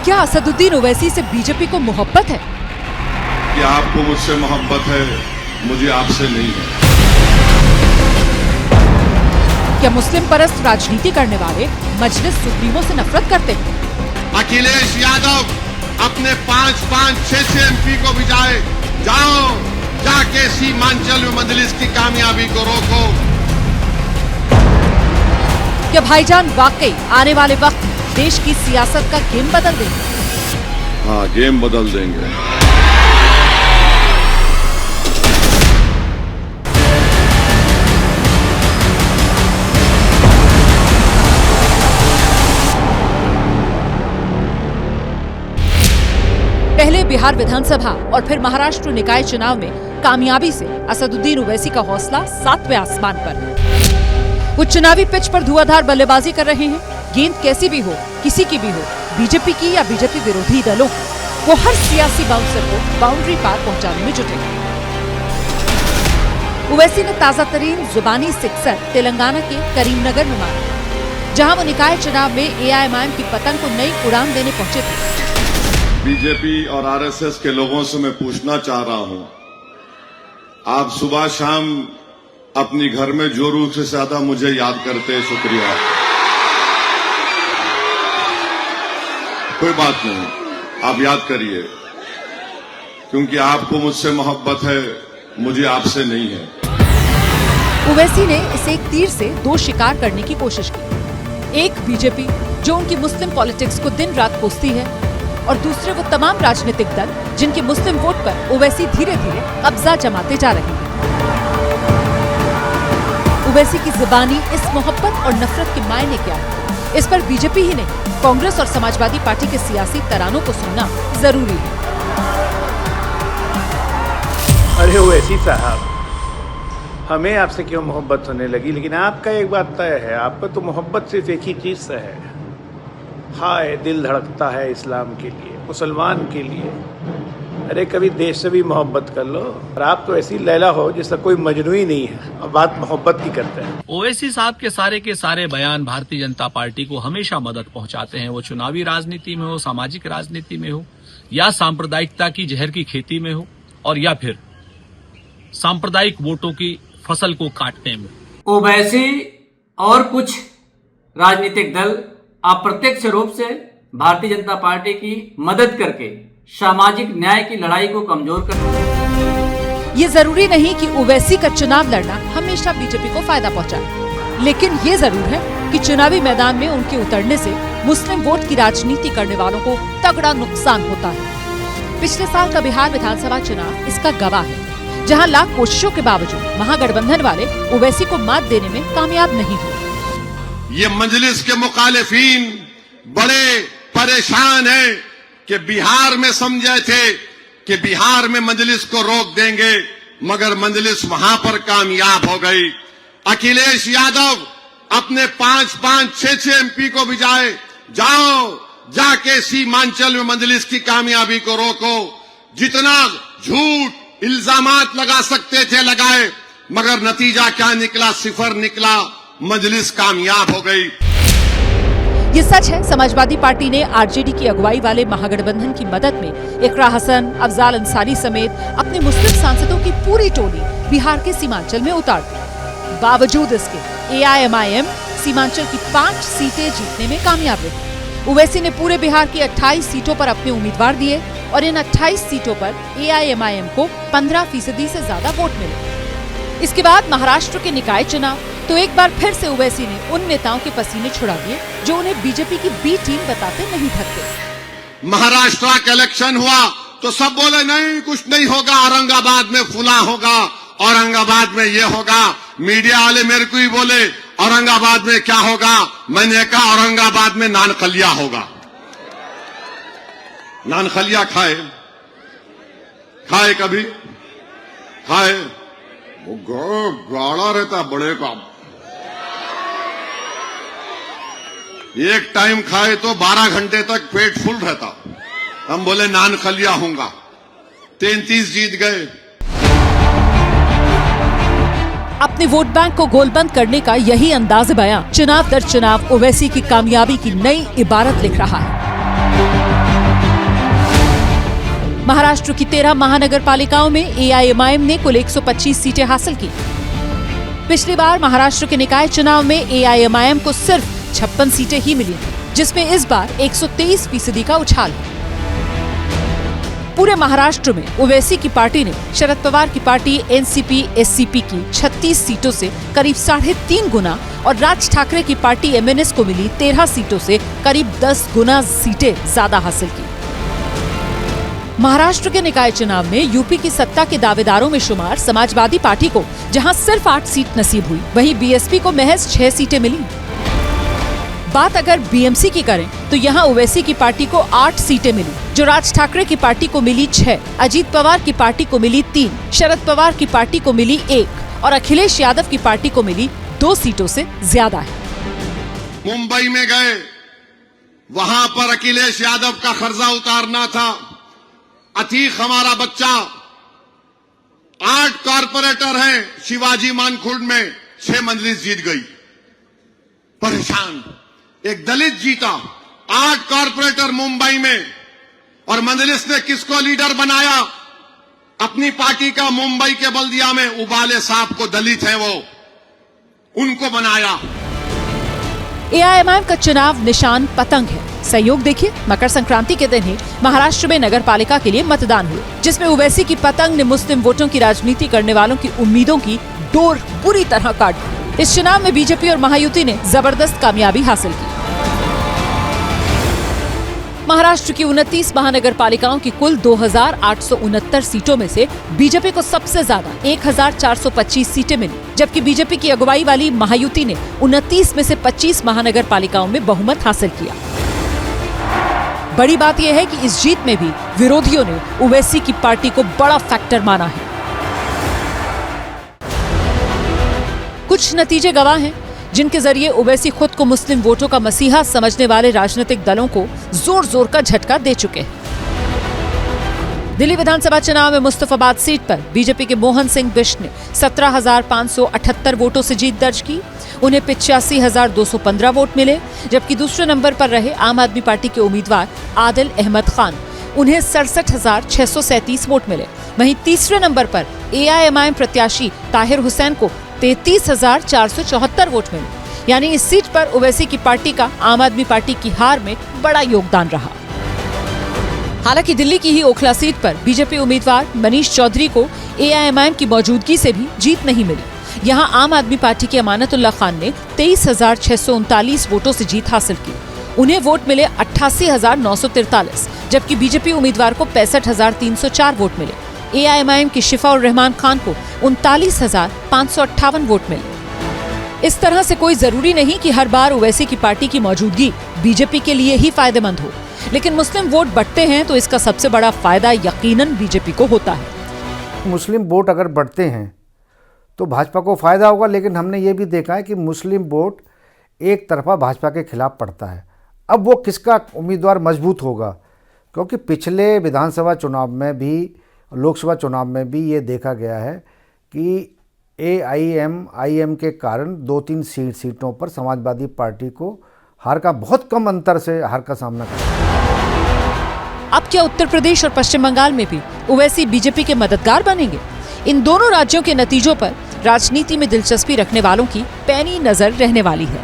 क्या असदुद्दीन ओवैसी से बीजेपी को मोहब्बत है? कि आपको मुझसे मोहब्बत है, मुझे आपसे नहीं है। क्या मुस्लिम परस्त राजनीति करने वाले मजलिस सुप्रीमो से नफरत करते हैं? अखिलेश यादव अपने 5-5, 6 MP को भिजाए, जाओ जाके सीमांचल में मजलिस की कामयाबी को रोको। क्या भाईजान वाकई आने वाले वक्त देश की सियासत का गेम बदल देंगे? हाँ, गेम बदल देंगे। पहले बिहार विधानसभा और फिर महाराष्ट्र निकाय चुनाव में कामयाबी से असदुद्दीन ओवैसी का हौसला 7वें आसमान पर। वो चुनावी पिच पर धुआंधार बल्लेबाजी कर रहे हैं। गेंद कैसी भी हो, किसी की भी हो, बीजेपी की या बीजेपी विरोधी दलों की, वो हर सियासी बाउंसर को बाउंड्री पार पहुंचाने में जुटे। ओवैसी ने ताजा तरीन जुबानी सिक्सर तेलंगाना के करीमनगर में मारा, जहां वो निकाय चुनाव में AIMIM की पतंग को नई उड़ान देने पहुंचे थे। बीजेपी और RSS के लोगों से मैं पूछना चाह रहा हूं, आप सुबह शाम अपनी घर में जो रूप से ज्यादा मुझे याद करते हैं, शुक्रिया। कोई बात नहीं, आप याद करिए, क्योंकि आपको मुझसे मोहब्बत है, मुझे आपसे नहीं है। ओवैसी ने इस एक तीर से दो शिकार करने की कोशिश की। एक बीजेपी जो उनकी मुस्लिम पॉलिटिक्स को दिन रात कोसती है, और दूसरे वो तमाम राजनीतिक दल जिनके मुस्लिम वोट पर ओवैसी धीरे धीरे कब्जा जमाते जा रहे हैं। ओवैसी की जुबानी इस मोहब्बत और नफरत के मायने क्या है, इस पर बीजेपी ही नहीं, कांग्रेस और समाजवादी पार्टी के सियासी तरानों को सुनना जरूरी है। अरे ओवैसी साहब, हमें आपसे क्यों मोहब्बत होने लगी, लेकिन आपका एक बात तय है, आपको तो मोहब्बत सिर्फ एक ही चीज से है। हाय, दिल धड़कता है इस्लाम के लिए, मुसलमान के लिए। अरे कभी देश से भी मोहब्बत कर लो। और आप तो ऐसी लैला हो जिसका कोई मजनू ही नहीं है, और बात मोहब्बत की करते हैं। ओवैसी साहब के सारे बयान भारतीय जनता पार्टी को हमेशा मदद पहुंचाते हैं। वो चुनावी राजनीति में हो, सामाजिक राजनीति में हो, या सांप्रदायिकता की जहर की खेती में हो, और या फिर सांप्रदायिक वोटों की फसल को काटने में। ओवैसी और कुछ राजनीतिक दल अप्रत्यक्ष रूप से भारतीय जनता पार्टी की मदद करके सामाजिक न्याय की लड़ाई को कमजोर करते हैं। ये जरूरी नहीं कि ओवैसी का चुनाव लड़ना हमेशा बीजेपी को फायदा पहुंचाए, लेकिन ये जरूर है कि चुनावी मैदान में उनके उतरने से मुस्लिम वोट की राजनीति करने वालों को तगड़ा नुकसान होता है। पिछले साल का बिहार विधानसभा चुनाव इसका गवाह है, जहां लाख कोशिशों के बावजूद महागठबंधन वाले ओवैसी को मात देने में कामयाब नहीं हुए। ये मजलिस के मुखालिफिन बड़े परेशान हैं कि बिहार में समझे थे कि बिहार में मजलिस को रोक देंगे, मगर मजलिस वहां पर कामयाब हो गई। अखिलेश यादव अपने 5-5, 6 MP को भिजाए, जाओ जाके सीमांचल में मजलिस की कामयाबी को रोको। जितना झूठ इल्जामात लगा सकते थे लगाए, मगर नतीजा क्या निकला? 0 निकला। मजलिस कामयाब हो गई। ये सच है, समाजवादी पार्टी ने आरजेडी की अगुवाई वाले महागठबंधन की मदद में इकरा हसन, अफजाल अंसारी समेत अपने मुस्लिम सांसदों की पूरी टोली बिहार के सीमांचल में उतार दी। बावजूद इसके AIMIM सीमांचल की 5 सीटें जीतने में कामयाब रही। ओवैसी ने पूरे बिहार की 28 सीटों पर अपने उम्मीदवार दिए और इन 28 सीटों पर AIMIM को 15% से ज्यादा वोट मिले। इसके बाद महाराष्ट्र के निकाय चुनाव, तो एक बार फिर से ओवैसी ने उन नेताओं के पसीने छुड़ा दिए जो उन्हें बीजेपी की बी टीम बताते नहीं थकते। महाराष्ट्र का इलेक्शन हुआ तो सब बोले नहीं, कुछ नहीं होगा, औरंगाबाद में फुला होगा, औरंगाबाद में ये होगा। मीडिया वाले मेरे को ही बोले औरंगाबाद में क्या होगा, मैंने कहा औरंगाबाद में नानखलिया होगा। नानखलिया खाए कभी? खाए, वो गाढ़ा रहता बड़े का। एक टाइम खाए तो 12 घंटे तक पेट फुल रहता। हम बोले नान खलिया होऊंगा। 33 जीत गए। अपने वोट बैंक को गोलबंद करने का यही अंदाज बयां चुनाव दर चुनाव ओवैसी की कामयाबी की नई इबारत लिख रहा है। महाराष्ट्र की 13 महानगर पालिकाओं में एआईएमआईएम ने कुल 125 सीटें हासिल की। पिछली बार महाराष्ट्र के निकाय चुनाव में एआईएमआईएम को सिर्फ 56 सीटें ही मिली, जिसमें इस बार 123% का उछाल है। पूरे महाराष्ट्र में ओवैसी की पार्टी ने शरद पवार की पार्टी एनसीपी एससीपी की 36 सीटों से करीब 3.5 गुना और राज ठाकरे की पार्टी एमएनएस को मिली 13 सीटों से करीब 10 गुना सीटें ज्यादा हासिल की। महाराष्ट्र के निकाय चुनाव में यूपी की सत्ता के दावेदारों में शुमार समाजवादी पार्टी को जहां सिर्फ 8 सीट नसीब हुई, वहीं बीएसपी को महज 6 सीटें मिली। बात अगर बीएमसी की करें तो यहां ओवैसी की पार्टी को 8 सीटें मिली, जो राज ठाकरे की पार्टी को मिली 6, अजीत पवार की पार्टी को मिली 3, शरद पवार की पार्टी को मिली 1 और अखिलेश यादव की पार्टी को मिली 2 सीटों से ज्यादा है। मुंबई में गए, वहां पर अखिलेश यादव का खर्चा उतारना था। अतीक हमारा बच्चा, 8 कारपोरेटर हैं शिवाजी मानखुर्द में, 6 मंजलिस जीत गई। परेशान एक दलित जीता, 8 कारपोरेटर मुंबई में, और मंजलिस ने किसको लीडर बनाया? अपनी पार्टी का मुंबई के बल्दिया में उबाले साहब को, दलित है वो, उनको बनाया। एआईएमआईएम का चुनाव निशान पतंग है। सहयोग देखिए, मकर संक्रांति के दिन ही महाराष्ट्र में नगर पालिका के लिए मतदान हुए, जिसमें ओवैसी की पतंग ने मुस्लिम वोटों की राजनीति करने वालों की उम्मीदों की डोर बुरी तरह काट दी। इस चुनाव में बीजेपी और महायुति ने जबरदस्त कामयाबी हासिल की। महाराष्ट्र की 29 महानगर पालिकाओं की कुल 2869 सीटों में से बीजेपी को सबसे ज्यादा 1425 सीटें मिली, जबकि बीजेपी की अगुवाई वाली महायुति ने 29 में से 25 महानगर पालिकाओं में बहुमत हासिल किया। बड़ी बात यह है कि इस जीत में भी विरोधियों ने ओवैसी की पार्टी को बड़ा फैक्टर माना है। कुछ नतीजे गवाह हैं जिनके जरिए ओवैसी खुद को मुस्लिम वोटों का मसीहा समझने वाले राजनीतिक दलों को जोर जोर का झटका दे चुके हैं। दिल्ली विधानसभा चुनाव में मुस्तफाबाद सीट पर बीजेपी के मोहन सिंह बिष्ट ने 17,578 वोटों से जीत दर्ज की। उन्हें 85,215 वोट मिले, जबकि दूसरे नंबर पर रहे आम आदमी पार्टी के उम्मीदवार आदिल अहमद खान, उन्हें 67,637 वोट मिले। वहीं तीसरे नंबर पर एआईएमआईएम प्रत्याशी ताहिर हुसैन को 33,474 वोट मिले। यानी इस सीट पर ओवैसी की पार्टी का आम आदमी पार्टी की हार में बड़ा योगदान रहा। हालांकि दिल्ली की ही ओखला सीट पर बीजेपी उम्मीदवार मनीष चौधरी को एआईएमआईएम की मौजूदगी से भी जीत नहीं मिली। यहां आम आदमी पार्टी के अमानतुल्लाह खान ने 23,639 वोटों से जीत हासिल की। उन्हें वोट मिले 88,943, जबकि बीजेपी उम्मीदवार को 65,304 वोट मिले। एआईएमआईएम की शिफा उर रहमान खान को 39,558 वोट मिले। इस तरह से कोई जरूरी नहीं कि हर बार ओवैसी की पार्टी की मौजूदगी बीजेपी के लिए ही फायदेमंद हो, लेकिन मुस्लिम वोट बढ़ते हैं तो इसका सबसे बड़ा फायदा यकीनन बीजेपी को होता है। मुस्लिम वोट अगर बढ़ते हैं तो भाजपा को फायदा होगा, लेकिन हमने ये भी देखा है कि मुस्लिम वोट एक तरफा भाजपा के खिलाफ पड़ता है। अब वो किसका उम्मीदवार मजबूत होगा, क्योंकि पिछले विधानसभा चुनाव में भी, लोकसभा चुनाव में भी ये देखा गया है कि एआईएमआईएम के कारण 2-3 सीटों पर समाजवादी पार्टी को हार का, बहुत कम अंतर से हार का सामना करना। अब क्या उत्तर प्रदेश और पश्चिम बंगाल में भी ओवैसी बीजेपी के मददगार बनेंगे? इन दोनों राज्यों के नतीजों पर राजनीति में दिलचस्पी रखने वालों की पैनी नजर रहने वाली है।